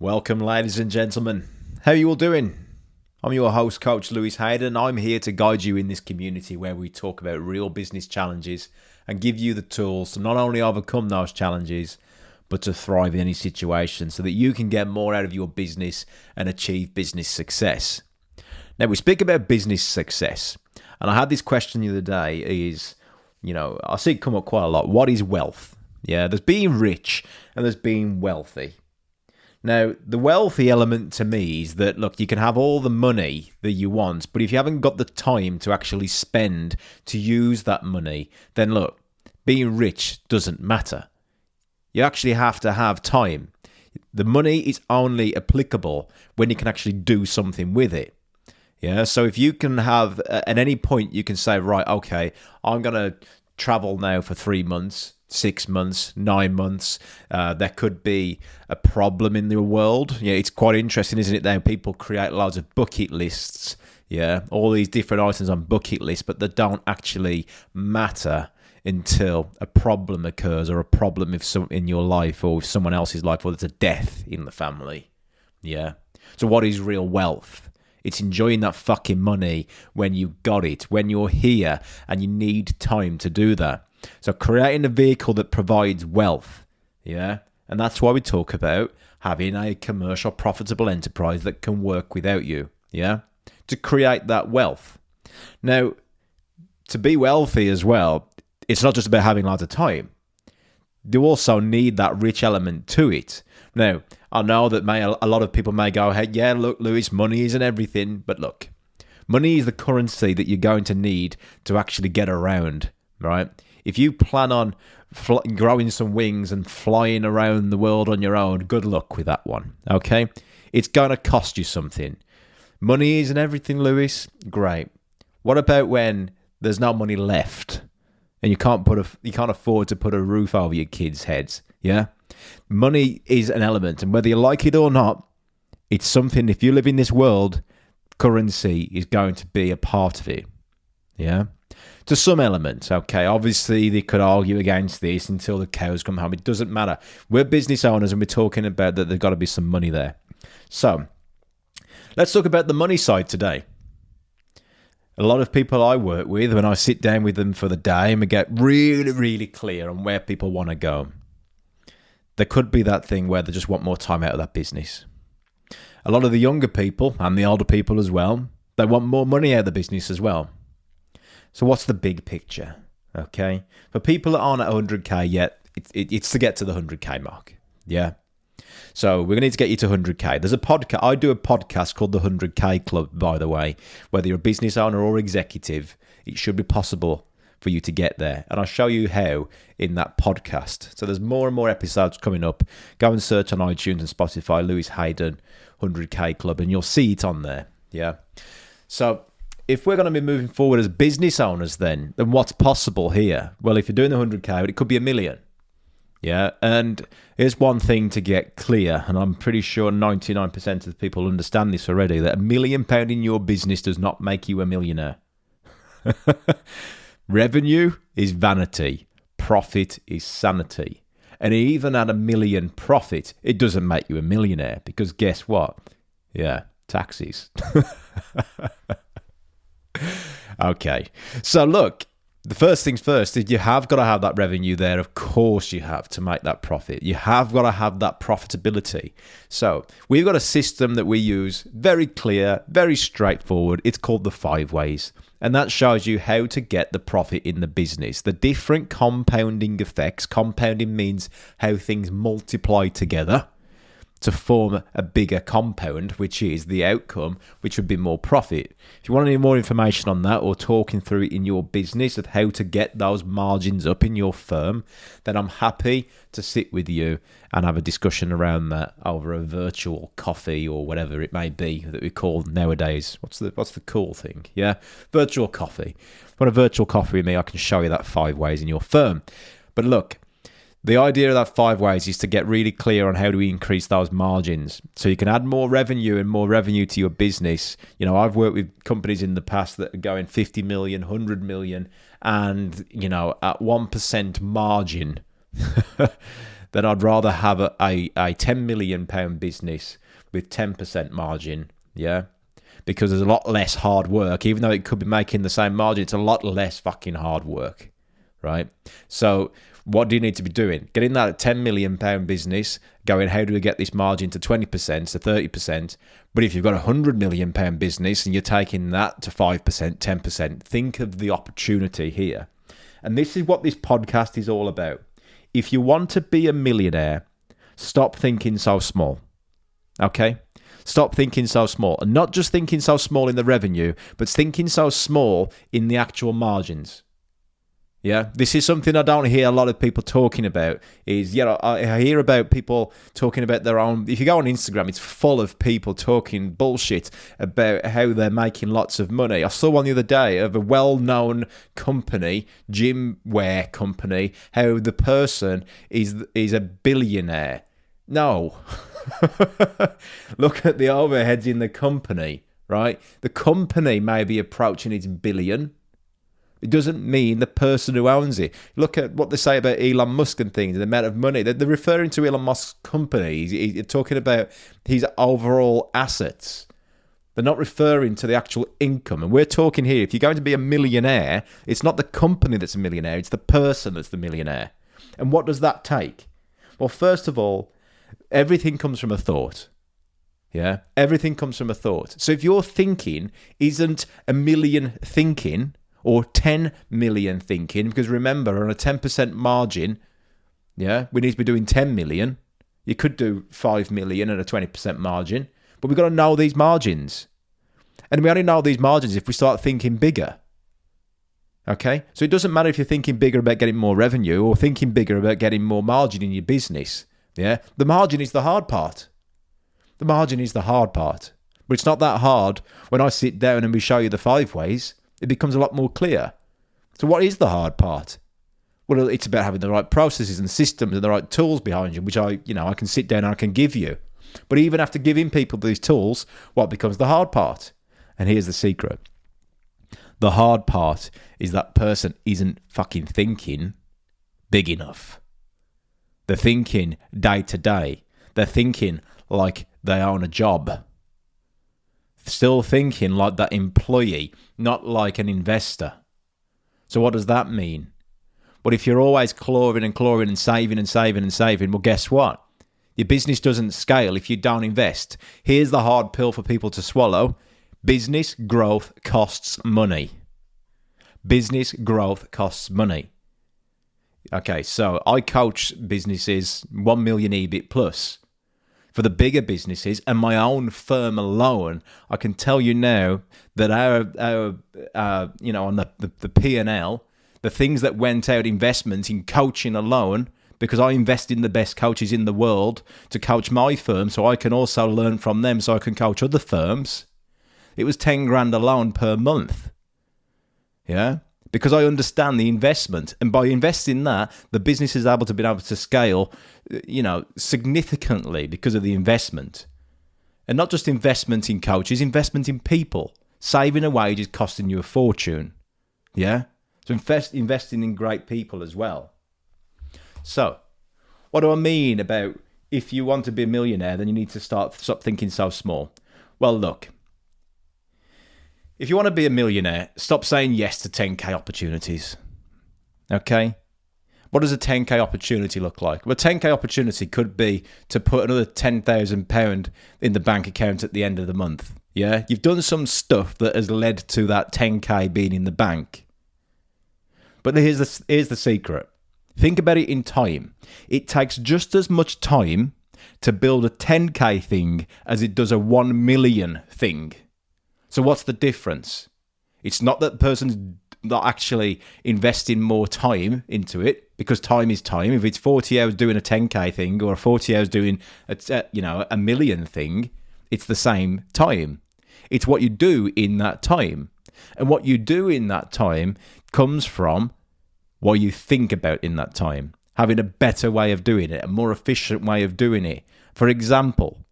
Welcome, ladies and gentlemen. How are you all doing? I'm your host, Coach Lewis Haydon. I'm here to guide you in this community where we talk about real business challenges and give you the tools to not only overcome those challenges, but to thrive in any situation so that you can get more out of your business and achieve business success. Now, we speak about business success, and I had this question the other day is, I see it come up quite a lot. What is wealth? Yeah, there's being rich and there's being wealthy. Now, the wealthy element to me is that, look, you can have all the money that you want, but if you haven't got the time to actually spend to use that money, then look, being rich doesn't matter. You actually have to have time. The money is only applicable when you can actually do something with it. Yeah, so if you can have, at any point, you can say, right, okay, I'm going to travel now for 3 months, 6 months, 9 months. There could be a problem in the world. Yeah, it's quite interesting, isn't it? Now people create loads of bucket lists. Yeah, all these different items on bucket lists, but they don't actually matter until a problem occurs or a problem in your life or with someone else's life, or there's a death in the family. Yeah. So what is real wealth? It's enjoying that fucking money when you got it, when you're here and you need time to do that. So creating a vehicle that provides wealth, yeah? And that's why we talk about having a commercial profitable enterprise that can work without you, yeah? To create that wealth. Now, to be wealthy as well, it's not just about having lots of time. You also need that rich element to it. Now, I know that a lot of people may go, hey, yeah, look, Lewis, money isn't everything. But look, money is the currency that you're going to need to actually get around, right? If you plan on growing some wings and flying around the world on your own, good luck with that one, okay? It's going to cost you something. Money isn't everything, Lewis. Great. What about when there's no money left and you can't afford to put a roof over your kids' heads, yeah? Money is an element, and whether you like it or not, it's something, if you live in this world, currency is going to be a part of it, yeah? To some element, okay? Obviously, they could argue against this until the cows come home. It doesn't matter. We're business owners, and we're talking about that there's got to be some money there. So, let's talk about the money side today. A lot of people I work with, when I sit down with them for the day, and we get really, really clear on where people want to go. There could be that thing where they just want more time out of that business. A lot of the younger people, and the older people as well, they want more money out of the business as well. So what's the big picture? Okay, for people that aren't at 100k yet, it's to get to the 100k mark. Yeah. So we're going to need to get you to 100k. There's a podcast. I do a podcast called the 100k Club, by the way. Whether you're a business owner or executive, it should be possible for you to get there. And I'll show you how in that podcast. So there's more and more episodes coming up. Go and search on iTunes and Spotify, Lewis Haydon 100k Club, and you'll see it on there. Yeah. So if we're going to be moving forward as business owners, then what's possible here? Well, if you're doing the 100k, it could be $1 million. Yeah, and here's one thing to get clear, and I'm pretty sure 99% of the people understand this already, that £1 million in your business does not make you a millionaire. Revenue is vanity. Profit is sanity. And even at $1 million profit, it doesn't make you a millionaire, because guess what? Yeah, taxes. Okay, so look, the first things first is you have got to have that revenue there. Of course you have, to make that profit. You have got to have that profitability. So we've got a system that we use, very clear, very straightforward. It's called the 5 ways. And that shows you how to get the profit in the business. The different compounding effects. Compounding means how things multiply together to form a bigger compound, which is the outcome, which would be more profit. If you want any more information on that, or talking through it in your business of how to get those margins up in your firm, then I'm happy to sit with you and have a discussion around that over a virtual coffee or whatever it may be that we call nowadays. What's the cool thing? Yeah, virtual coffee. If you want a virtual coffee with me, I can show you that 5 ways in your firm. But look, the idea of that 5 ways is to get really clear on how to increase those margins so you can add more revenue to your business. You know, I've worked with companies in the past that are going 50 million, 100 million, and, at 1% margin, then I'd rather have a £10 million business with 10% margin, yeah? Because there's a lot less hard work. Even though it could be making the same margin, it's a lot less fucking hard work, right? So what do you need to be doing? Getting that £10 million business, going, how do we get this margin to 20%, to 30%? But if you've got a £100 million business and you're taking that to 5%, 10%, think of the opportunity here. And this is what this podcast is all about. If you want to be a millionaire, stop thinking so small, okay? Stop thinking so small. And not just thinking so small in the revenue, but thinking so small in the actual margins. Yeah, this is something I don't hear a lot of people talking about. I hear about people talking about their own. If you go on Instagram, it's full of people talking bullshit about how they're making lots of money. I saw one the other day of a well-known company, gym wear company, how the person is a billionaire. No. Look at the overheads in the company, right? The company may be approaching its billion. It doesn't mean the person who owns it. Look at what they say about Elon Musk and things, the amount of money. They're referring to Elon Musk's company. He's talking about his overall assets. They're not referring to the actual income. And we're talking here, if you're going to be a millionaire, it's not the company that's a millionaire, it's the person that's the millionaire. And what does that take? Well, first of all, everything comes from a thought. Yeah? Everything comes from a thought. So if your thinking isn't a million thinking, or 10 million thinking, because remember, on a 10% margin, yeah, we need to be doing 10 million. You could do 5 million at a 20% margin, but we've got to know these margins. And we only know these margins if we start thinking bigger. Okay? So it doesn't matter if you're thinking bigger about getting more revenue or thinking bigger about getting more margin in your business. Yeah? The margin is the hard part. The margin is the hard part. But it's not that hard when I sit down and we show you the 5 ways. It becomes a lot more clear. So what is the hard part? Well, it's about having the right processes and systems and the right tools behind you, which I can sit down and I can give you. But even after giving people these tools, what becomes the hard part? And here's the secret. The hard part is that person isn't fucking thinking big enough. They're thinking day to day. They're thinking like they own a job. Still thinking like that employee, not like an investor. So what does that mean? Well, if you're always clawing and saving, well, guess what? Your business doesn't scale if you don't invest. Here's the hard pill for people to swallow. Business growth costs money. Business growth costs money. Okay, so I coach businesses 1 million EBIT plus. For the bigger businesses and my own firm alone, I can tell you now that our on the P&L, the things that went out investment in coaching alone, because I invest in the best coaches in the world to coach my firm so I can also learn from them so I can coach other firms. It was 10 grand alone per month. Yeah? Because I understand the investment. And by investing that, the business is able to scale, significantly because of the investment. And not just investment in coaches, investment in people. Saving a wage is costing you a fortune. Yeah? So investing in great people as well. So, what do I mean about if you want to be a millionaire, then you need to stop thinking so small? Well, look. If you want to be a millionaire, stop saying yes to 10k opportunities. Okay? What does a 10k opportunity look like? Well, a 10k opportunity could be to put another £10,000 in the bank account at the end of the month. Yeah? You've done some stuff that has led to that 10k being in the bank. But here's the secret. Think about it in time. It takes just as much time to build a 10k thing as it does a 1 million thing. So what's the difference? It's not that the person's not actually investing more time into it, because time is time. If it's 40 hours doing a 10k thing or 40 hours doing a million thing, it's the same time. It's what you do in that time. And what you do in that time comes from what you think about in that time. Having a better way of doing it, a more efficient way of doing it. For example,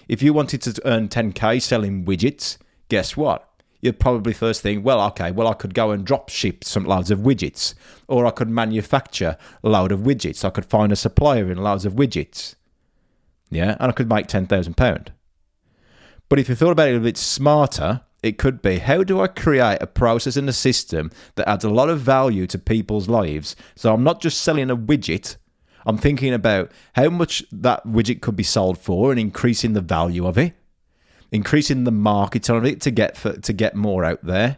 if you wanted to earn 10k selling widgets, guess what? you'd probably first think, well, okay, well, I could go and drop ship some loads of widgets, or I could manufacture a load of widgets. I could find a supplier in loads of widgets. Yeah, and I could make £10,000. But if you thought about it a bit smarter, it could be, how do I create a process and a system that adds a lot of value to people's lives? So I'm not just selling a widget. I'm thinking about how much that widget could be sold for and increasing the value of it, increasing the market on it to get more out there.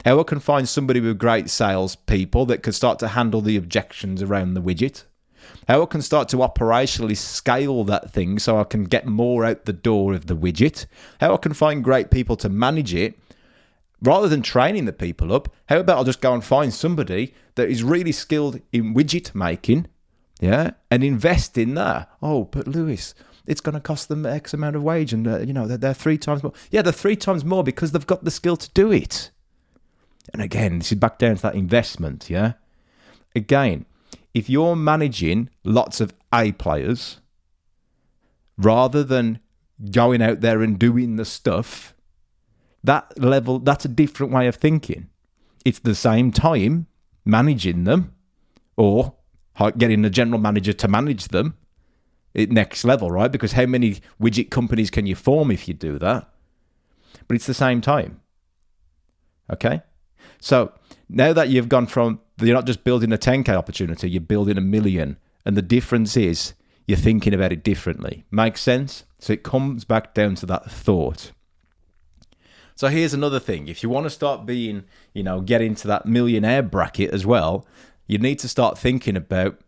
How I can find somebody with great sales people that could start to handle the objections around the widget. How I can start to operationally scale that thing so I can get more out the door of the widget. How I can find great people to manage it. Rather than training the people up, how about I'll just go and find somebody that is really skilled in widget making, yeah, and invest in that. Oh, but Lewis, it's going to cost them X amount of wage, and they're 3 times more. Yeah, they're 3 times more because they've got the skill to do it. And again, this is back down to that investment, yeah. Again, if you're managing lots of A players, rather than going out there and doing the stuff, that's a different way of thinking. It's the same time managing them, or getting the general manager to manage them at next level, right? Because how many widget companies can you form if you do that? But it's the same time. Okay? So now that you've gone from, you're not just building a 10K opportunity, you're building a million. And the difference is you're thinking about it differently. Makes sense? So it comes back down to that thought. So here's another thing. If you want to start being, get into that millionaire bracket as well, you need to start thinking about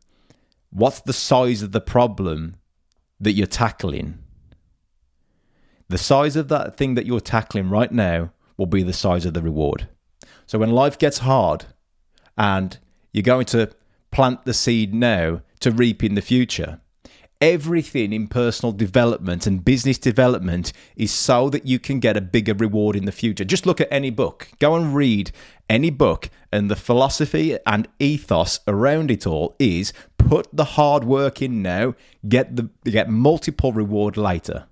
what's the size of the problem that you're tackling. The size of that thing that you're tackling right now will be the size of the reward. So when life gets hard and you're going to plant the seed now to reap in the future, everything in personal development and business development is so that you can get a bigger reward in the future. Just look at any book. Go and read any book, and the philosophy and ethos around it all is put the hard work in now, get multiple reward later.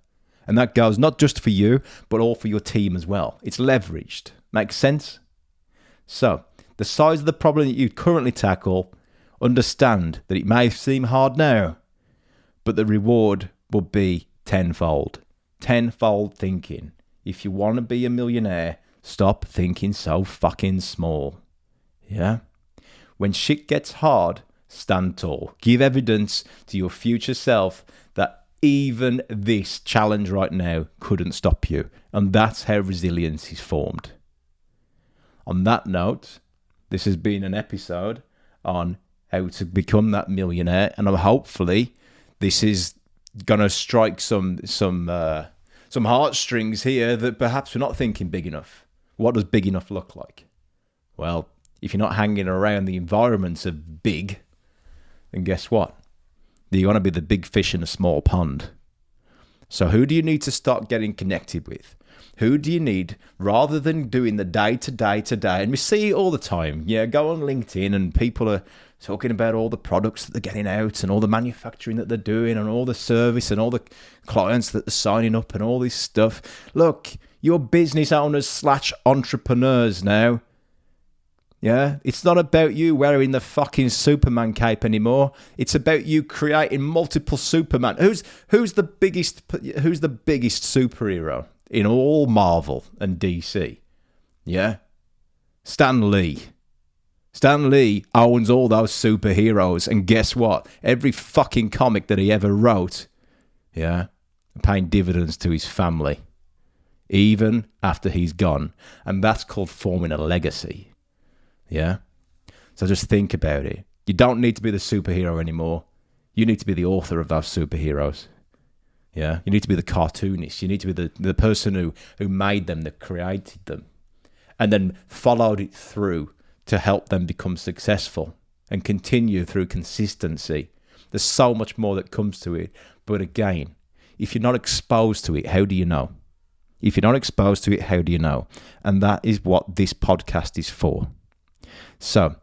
And that goes not just for you, but all for your team as well. It's leveraged. Makes sense? So, the size of the problem that you currently tackle, understand that it may seem hard now, but the reward will be tenfold. Tenfold thinking. If you want to be a millionaire, stop thinking so fucking small. Yeah? When shit gets hard, stand tall. Give evidence to your future self that even this challenge right now couldn't stop you. And that's how resilience is formed. On that note, this has been an episode on how to become that millionaire, and hopefully this is going to strike some heartstrings here that perhaps we're not thinking big enough. What does big enough look like? Well, if you're not hanging around the environments of big, then guess what? You're going to be the big fish in a small pond. So who do you need to start getting connected with? Who do you need, rather than doing the day-to-day, and we see it all the time. Yeah, go on LinkedIn and people are talking about all the products that they're getting out and all the manufacturing that they're doing and all the service and all the clients that they're signing up and all this stuff. Look, you're business owners / entrepreneurs now. Yeah, it's not about you wearing the fucking Superman cape anymore. It's about you creating multiple Superman. Who's the biggest superhero in all Marvel and DC? Yeah, Stan Lee. Stan Lee owns all those superheroes, and guess what? Every fucking comic that he ever wrote, yeah, paying dividends to his family, even after he's gone, and that's called forming a legacy. Yeah? So just think about it. You don't need to be the superhero anymore. You need to be the author of those superheroes. Yeah? You need to be the cartoonist. You need to be the person who made them, that created them, and then followed it through to help them become successful and continue through consistency. There's so much more that comes to it. But again, if you're not exposed to it, how do you know? If you're not exposed to it, how do you know? And that is what this podcast is for. So,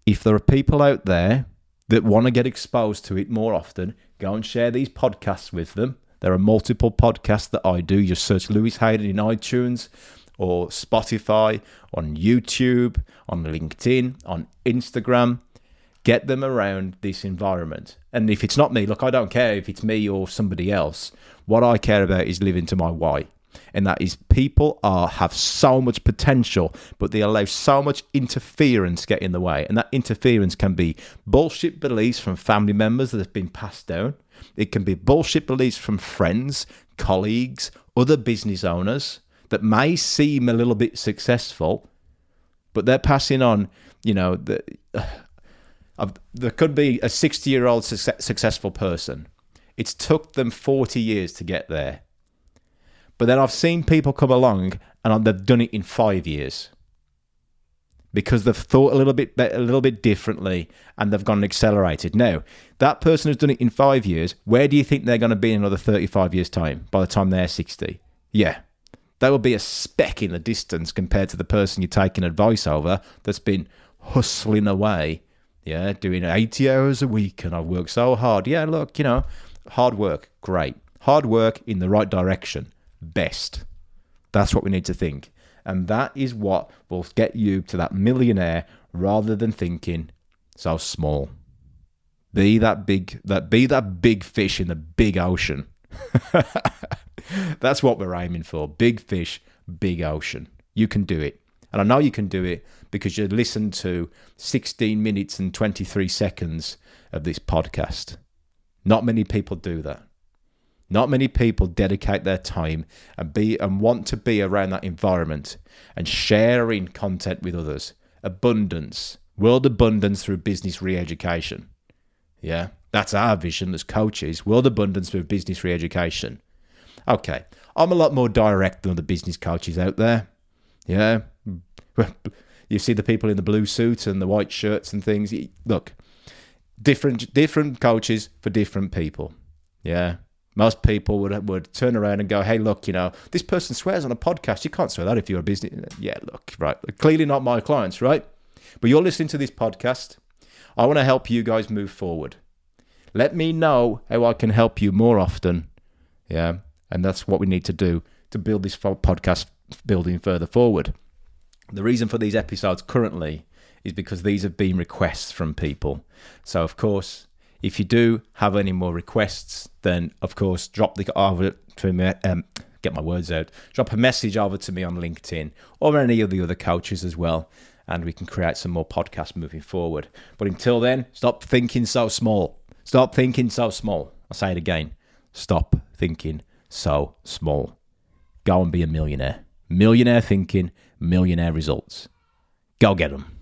if there are people out there that want to get exposed to it more often, go and share these podcasts with them. There are multiple podcasts that I do. Just search Lewis Haydon in iTunes, or Spotify, on YouTube, on LinkedIn, on Instagram. Get them around this environment. And if it's not me, look, I don't care if it's me or somebody else. What I care about is living to my why. And that is people have so much potential, but they allow so much interference get in the way. And that interference can be bullshit beliefs from family members that have been passed down. It can be bullshit beliefs from friends, colleagues, other business owners that may seem a little bit successful, but they're passing on, there could be a 60-year-old successful person. It's took them 40 years to get there. But then I've seen people come along and they've done it in 5 years because they've thought a little bit differently and they've gone and accelerated. Now, that person who's done it in 5 years, where do you think they're going to be in another 35 years' time by the time they're 60? Yeah, that will be a speck in the distance compared to the person you're taking advice over that's been hustling away. Yeah, doing 80 hours a week and I've worked so hard. Yeah, look, hard work, great. Hard work in the right direction, best. That's what we need to think. And that is what will get you to that millionaire rather than thinking so small. Be that big fish in the big ocean. That's what we're aiming for. Big fish, big ocean. You can do it. And I know you can do it because you listened to 16 minutes and 23 seconds of this podcast. Not many people do that. Not many people dedicate their time and want to be around that environment and sharing content with others. Abundance, world abundance through business re-education. Yeah, that's our vision as coaches, world abundance through business re-education. Okay, I'm a lot more direct than the business coaches out there. Yeah, you see the people in the blue suits and the white shirts and things. Look, different coaches for different people. Yeah. Most people would turn around and go, hey, look, this person swears on a podcast. You can't swear that if you're a business. Yeah, look, right. Clearly not my clients, right? But you're listening to this podcast. I want to help you guys move forward. Let me know how I can help you more often. Yeah. And that's what we need to do to build this podcast building further forward. The reason for these episodes currently is because these have been requests from people. So, of course, if you do have any more requests, then of course drop a message over to me on LinkedIn or any of the other coaches as well, and we can create some more podcasts moving forward. But until then, stop thinking so small. Stop thinking so small. I'll say it again. Stop thinking so small. Go and be a millionaire. Millionaire thinking, millionaire results. Go get them.